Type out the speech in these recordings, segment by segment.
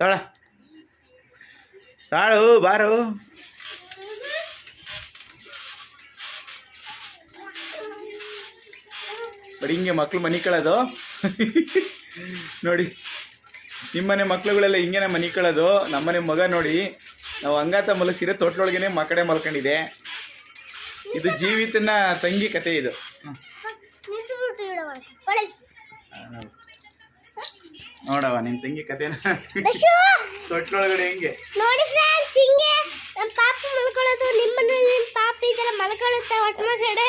ತಾಳ ತಾಳು ಬಾರು. ಬರೀ ಹಿಂಗೆ ಮಕ್ಳು ಮನೆ ಕಳೋದು ನೋಡಿ. ನಿಮ್ಮನೆ ಮಕ್ಳುಗಳೆಲ್ಲ ಹಿಂಗೇನೆ ಮನೆ ಕಳೋದು. ನಮ್ಮನೆ ಮಗ ನೋಡಿ, ನಾವು ಹಂಗಾತ ಮಲಗಿಸಿದ್ರೆ ತೊಟ್ಲೊಳಗೇನೆ ಮಕ್ಕಡೆ ಮಲ್ಕೊಂಡಿದೆ. ಇದು ಜೀವಿತನ ತಂಗಿ ಕತೆ ಇದು. ನೋಡವ ನಿನ್ ತಂಗಿ ಕತೆನ ತೊಟ್ಲೊಳಗಡೆ ಹೆಂಗೆ ನೋಡಿ ಫ್ರೆಂಡ್ಸ್, ಹಿಂಗೆ ನಮ್ಮ ಪಾಪ ಮಲ್ಕೊಳ್ಳೋದು. ನಿಮ್ಮನ್ನ ನಿಮ್ಮ ಪಾಪ ಈ ಥರ ಮಲ್ಕೊಳ್ಳುತ್ತೆ ಒಟ್ಟು ಕಡೆ.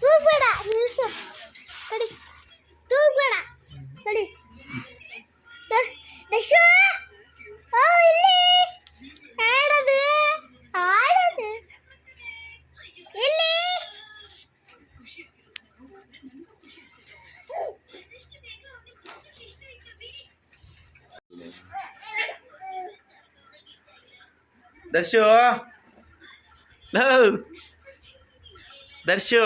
ತೂಗ್ಬೇಡ, ನಿಲ್ಸು. ನೋಡಿ, ತೂಗ್ಬೇಡ. ನೋಡಿ ದಶು, ಓ ಇಲ್ಲಿ ಆಡೋದು ಆಡೋದು ಇಲ್ಲಿ. ದರ್ಶು, ದರ್ಶು,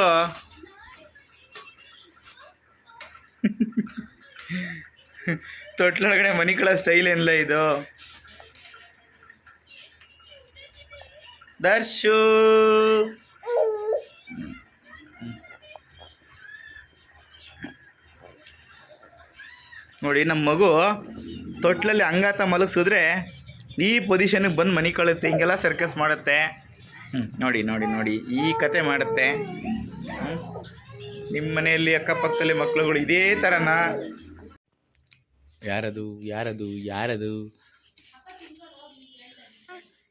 ತೊಟ್ಲೊಳಗಡೆ ಮನೆ ಕಳ ಸ್ಟೈಲ್ ಏನಿಲ್ಲ ಇದು. ದರ್ಶು, ನೋಡಿ ನಮ್ಮ ಮಗು ತೊಟ್ಲಲ್ಲಿ ಹಂಗಾತ ಮಲಗಿಸಿದ್ರೆ ಈ ಪೊಸಿಷನ್ಗೆ ಬಂದು ಮನೆ ಕಳುತ್ತೆ. ಹಿಂಗೆಲ್ಲ ಸರ್ಕಸ್ ಮಾಡುತ್ತೆ. ನೋಡಿ ನೋಡಿ ನೋಡಿ ಈ ಕತೆ ಮಾಡುತ್ತೆ. ನಿಮ್ಮ ಮನೆಯಲ್ಲಿ ಅಕ್ಕಪಕ್ಕದಲ್ಲಿ ಮಕ್ಕಳುಗಳು ಇದೇ ಥರನ. ಯಾರದು ಯಾರದು ಯಾರದು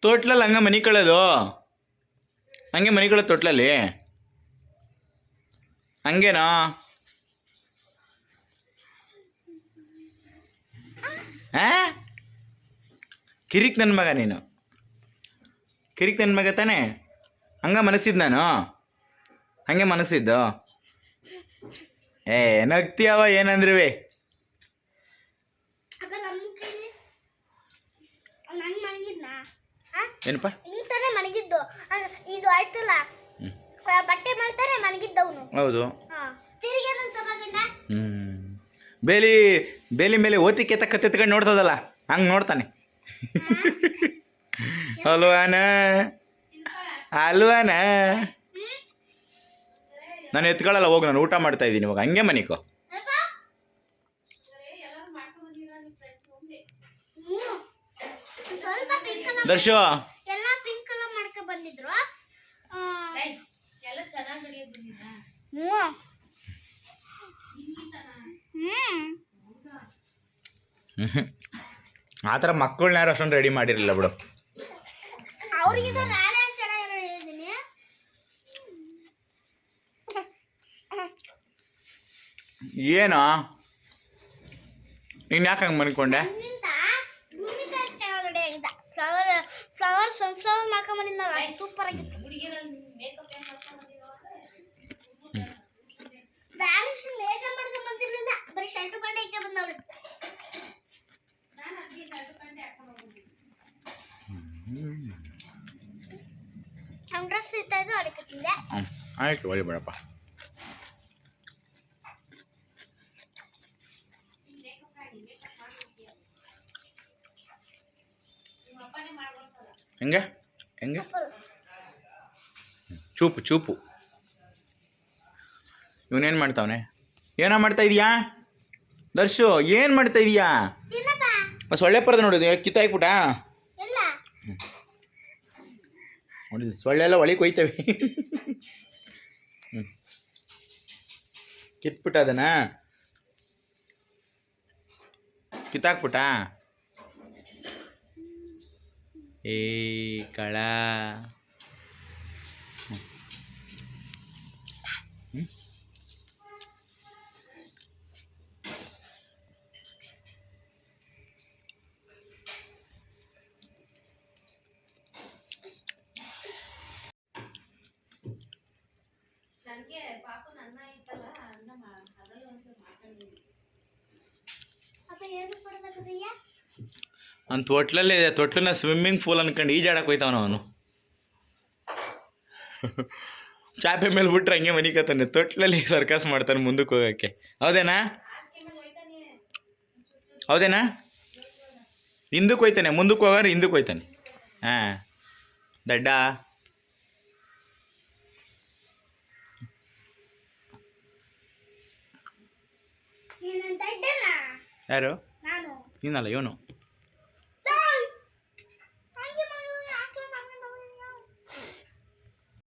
ತೊಟ್ಲಲ್ಲಿ ಹಂಗೆ ಮನೆ ಕಳೋದು? ಹಂಗೆ ಮನೆ ಕಳೋದು ತೊಟ್ಲಲ್ಲಿ ಹಂಗೇನಾ? ಹಾಂ, ಕಿರಿಕ್ ನನ್ನ ಮಗ ನೀನು, ಕಿರಿಕ್ ನನ್ನ ಮಗ ತಾನೇ. ಹಂಗೆ ಮನಗಿಸಿದ್ದು ನಾನು, ಹಂಗೆ ಮನಗಿಸಿದ್ದು. ನಗ್ತೀಯವ ಏನಂದ್ರಿ? ಏನಪ್ಪ ಇಂತಾನೆ ಮನಗಿದ್ದು ಇದು ಆಯ್ತಲ್ಲ, ಬಟ್ಟೆ ಮಾಡ್ತಾರೆ ಮನಗಿದ್ದವನು. ಹೌದು. ತಿರುಗಿ ತಗೊಂಡ ಬೇಲಿ ಬೇಲಿ ಮೇಲೆ ಓತಿಕೆ ತೆತ್ಕೊಂಡು ನೋಡ್ತದಲ್ಲ, ಹಂಗೆ ನೋಡ್ತಾನೆ. ಅಲ್ವಾನ ಅಲ್ವಾನ? ನಾನು ಎತ್ಕೊಳ್ಳಲ್ಲ, ಹೋಗು, ನಾನು ಊಟ ಮಾಡ್ತಾ ಇದ್ದೀನಿ ಇವಾಗ. ಹಂಗೆ ಮನಿಕೋ. ದರ್ಶು ಎಲ್ಲ ಪಿಂಕ್ ಕಲರ್ ಮಾಡ್ಕೊಂಡು ಬಂದಿದ್ರು. ಎಲ್ಲ ಚೆನ್ನಾಗಿ ಆ ಥರ ಮಕ್ಕಳನ್ನ ಯಾರು ಅಷ್ಟೊಂದು ರೆಡಿ ಮಾಡಿರಲಿಲ್ಲ ಬಿಡು. ಅವ್ರಿಗಿಂತ ನಾನೇ ಚೆನ್ನಾಗಿ ಹೇಳಿದ್ದೀನಿ. ಏನೋ ನೀನು ಯಾಕೆ ಹಂಗೆ ಮನ್ಕೊಂಡೆ? ಫ್ಲವರ್ ಸನ್ಫ್ಲವರ್ ಮಾಡ್ಕೊಂಡ್ ಬಂದಿದ್ನಲ್ಲ, ಸೂಪರ್ ಆಗಿತ್ತು. ಡ್ಯಾನ್ಸ್ ಮೇಕಪ್ ಮಾಡ್ಕೊಂಡ್ ಬಂದಿರ್ಲಿಲ್ಲ, ಬರೀ ಶರ್ಟ್ ಪ್ಯಾಂಟ್ ಹಾಕಿ ಬಂದವ್ರು. ನಮ್ಮ ಡ್ರೆಸ್ ಇರ್ತಾ ಇದ್ದು ಅದಕ್ಕೆ ತಿಂದೆ. ಆಯ್ತು, ಒಳ್ಳೆ ಬೇಡಪ್ಪ. ಹೆಂಗೆ ಹೆಂಗೆ ಚೂಪು ಚೂಪು. ಇವನೇನು ಮಾಡ್ತಾವನೆ? ಏನೋ ಮಾಡ್ತಾ ಇದೀಯಾ ದರ್ಶು? ಏನು ಮಾಡ್ತಾ ಇದೀಯಾ? ಸೊಳ್ಳೆ ಪರದ ನೋಡಿದ್ವಿ, ಕಿತ್ತಾಕ್ಬಿಟ್ಟ ನೋಡಿ. ಸೊಳ್ಳೆ ಎಲ್ಲ ಒಳಗೆ ಕೊಯ್ತವೆ. ಕಿತ್ಬಿಟ್ಟ ಅದನ್ನ, ಕಿತ್ತಾಕ್ಬಿಟ್ಟ. ಏ ಕಳ, ಅವ್ನು ತೊಟ್ಲಲ್ಲಿ ತೊಟ್ಲನ್ನ ಸ್ವಿಮ್ಮಿಂಗ್ ಪೂಲ್ ಅನ್ಕೊಂಡು ಈಜಾಡಕ್ಕೆ ಹೋಯ್ತಾವನ ಅವನು. ಚಾಪೆ ಮೇಲೆ ಬಿಟ್ರೆ ಹಂಗೆ ಮನಿಕತ್ತಾನೆ, ತೊಟ್ಲಲ್ಲಿ ಸರ್ಕಸ್ ಮಾಡ್ತಾನೆ ಮುಂದಕ್ಕೆ ಹೋಗೋಕ್ಕೆ. ಹೌದೇನಾ? ಹೌದೇನಾ? ಹಿಂದಕ್ಕೆ ಹೋಯ್ತಾನೆ, ಮುಂದಕ್ಕೆ ಹೋಗಾರೆ ಹಿಂದಕ್ಕೆ ಹೋಯ್ತಾನೆ. ಹಾಂ ದಡ್ಡ. ಯಾರು? ನೀನಲ್ಲ, ಇವನು.